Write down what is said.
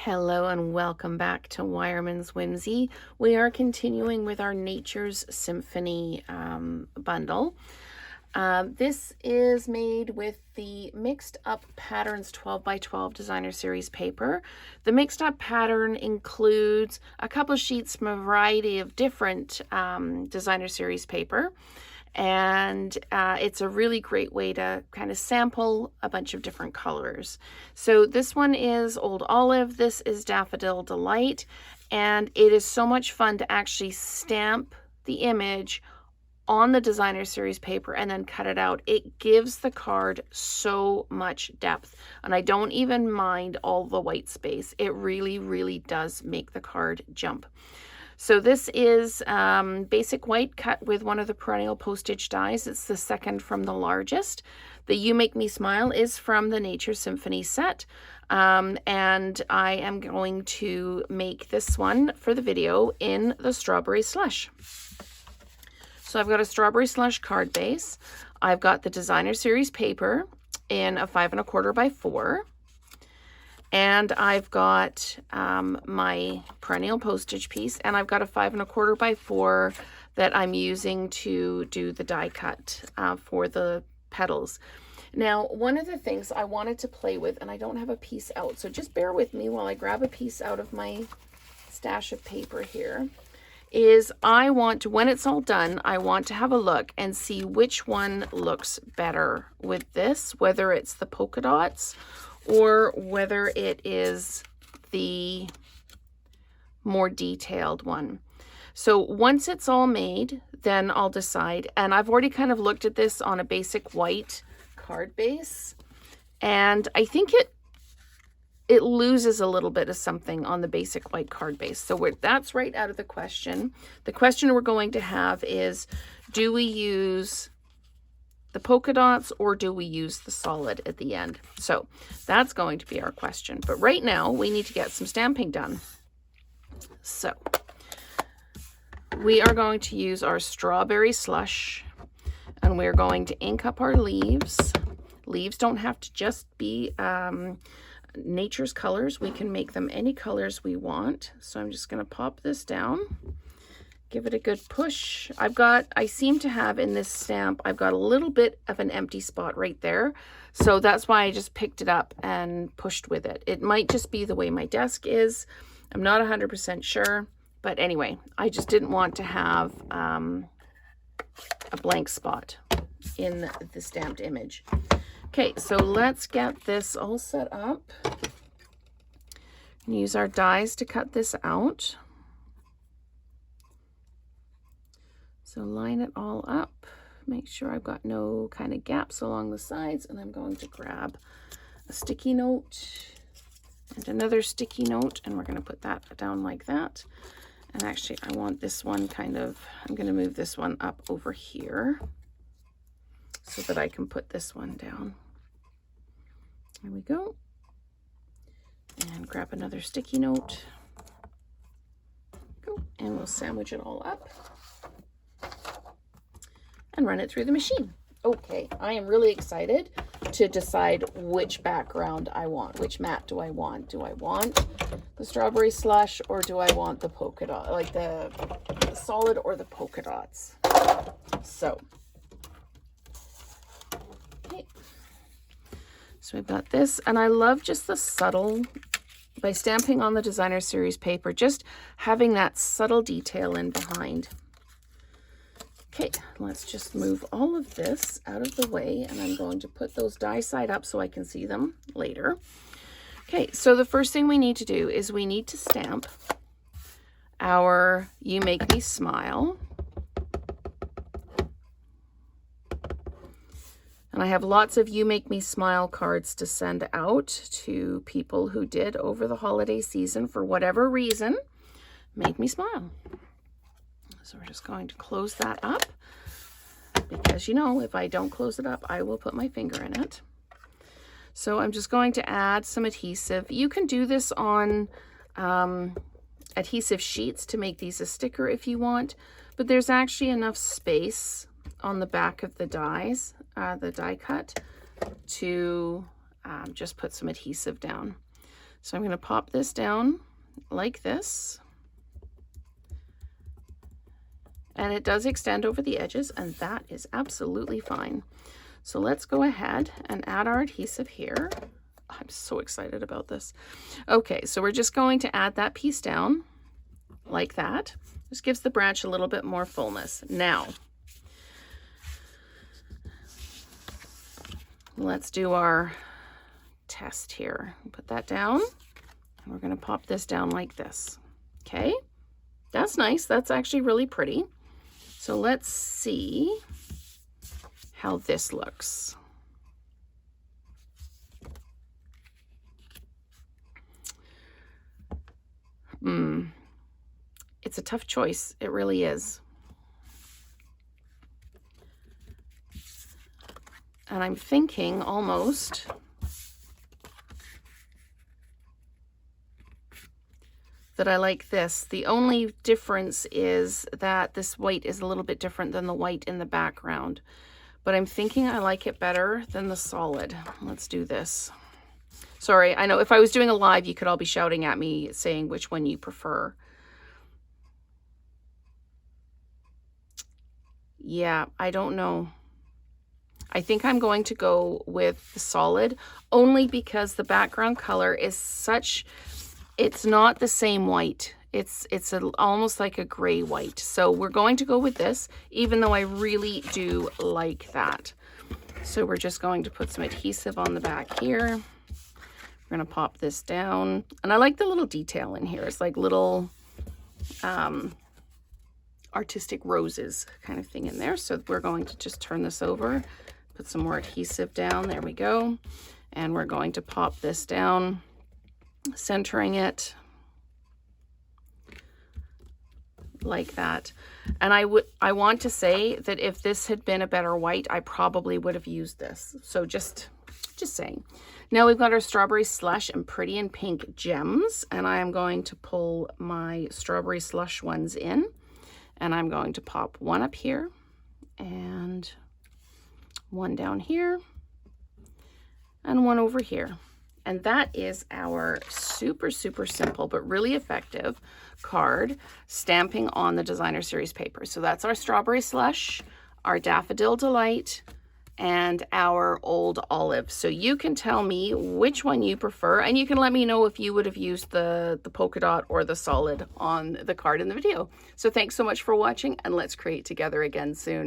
Hello and welcome back to Wireman's Whimsy. We are continuing with our Nature's Symphony bundle. This is made with the Mixed Up Patterns 12 by 12 Designer Series paper. The Mixed Up pattern includes a couple of sheets from a variety of different Designer Series paper. And it's a really great way to kind of sample a bunch of different colors. So this one is Old Olive, this is Daffodil Delight, and it is so much fun to actually stamp the image on the Designer Series paper and then cut it out. It gives the card so much depth, and I don't even mind all the white space. It really, really does make the card jump. So this is basic white cut with one of the perennial postage dies. It's the second from the largest. The You Make Me Smile is from the Nature Symphony set. And I am going to make this one for the video in the Strawberry Slush. So I've got a Strawberry Slush card base. I've got the Designer Series paper in a 5 1/4 by 4. And I've got my perennial postage piece, and I've got a 5 1/4 by 4 that I'm using to do the die cut for the petals. Now, one of the things I wanted to play with, and I don't have a piece out, so just bear with me while I grab a piece out of my stash of paper here, is I want to, when it's all done, I want to have a look and see which one looks better with this, whether it's the polka dots or whether it is the more detailed one. So once it's all made, then I'll decide. And I've already kind of looked at this on a basic white card base, and I think it loses a little bit of something on the basic white card base. So that's right out of the question. The question we're going to have is, do we use the polka dots or do we use the solid at the end? So that's going to be our question. But right now we need to get some stamping done. So we are going to use our Strawberry Slush, and we're going to ink up our leaves. Leaves don't have to just be nature's colors. We can make them any colors we want. So I'm just going to pop this down. Give it a good push. I seem to have in this stamp, I've got a little bit of an empty spot right there. So that's why I just picked it up and pushed with it. It might just be the way my desk is. I'm not 100% sure. But anyway, I just didn't want to have a blank spot in the stamped image. Okay, so let's get this all set up. And use our dies to cut this out. So line it all up, make sure I've got no kind of gaps along the sides, and I'm going to grab a sticky note and another sticky note, and we're going to put that down like that. And actually, I want this one I'm going to move this one up over here so that I can put this one down. There we go. And grab another sticky note. Go, and we'll sandwich it all up and run it through the machine. Okay, I am really excited to decide which background I want. Which mat do I want? Do I want the Strawberry Slush, or do I want the polka dot, like the solid or the polka dots? So, okay. So we've got this, and I love just the subtle, by stamping on the Designer Series paper, just having that subtle detail in behind. Okay, let's just move all of this out of the way, and I'm going to put those die side up so I can see them later. Okay, so the first thing we need to do is we need to stamp our You Make Me Smile. And I have lots of You Make Me Smile cards to send out to people who did, over the holiday season, for whatever reason, make me smile. So we're just going to close that up, because, you know, if I don't close it up, I will put my finger in it. So I'm just going to add some adhesive. You can do this on adhesive sheets to make these a sticker if you want, but there's actually enough space on the back of the dies, the die cut, to just put some adhesive down. So I'm going to pop this down like this. And it does extend over the edges, and that is absolutely fine. So let's go ahead and add our adhesive here. I'm so excited about this. Okay, so we're just going to add that piece down like that. This gives the branch a little bit more fullness. Now, let's do our test here. Put that down, and we're going to pop this down like this. Okay, that's nice. That's actually really pretty. So let's see how this looks. It's a tough choice. It really is. And I'm thinking almost that I like this. The only difference is that this white is a little bit different than the white in the background. But I'm thinking I like it better than the solid. Let's do this. Sorry, I know if I was doing a live, you could all be shouting at me saying which one you prefer. Yeah, I don't know. I think I'm going to go with the solid, only because the background color is such, it's not the same white. It's almost like a gray white. So we're going to go with this, even though I really do like that. So we're just going to put some adhesive on the back here. We're going to pop this down. And I like the little detail in here. It's like little artistic roses kind of thing in there. So we're going to just turn this over, put some more adhesive down. There we go. And we're going to pop this down, centering it like that. And I want to say that if this had been a better white, I probably would have used this. So just saying. Now we've got our strawberry slush and pretty in pink gems, and I am going to pull my strawberry slush ones in, and I'm going to pop one up here and one down here and one over here. And that is our super, super simple but really effective card stamping on the Designer Series paper. So that's our strawberry slush, our daffodil delight, and our old olive. So you can tell me which one you prefer, and you can let me know if you would have used the polka dot or the solid on the card in the video. So thanks so much for watching, and let's create together again soon.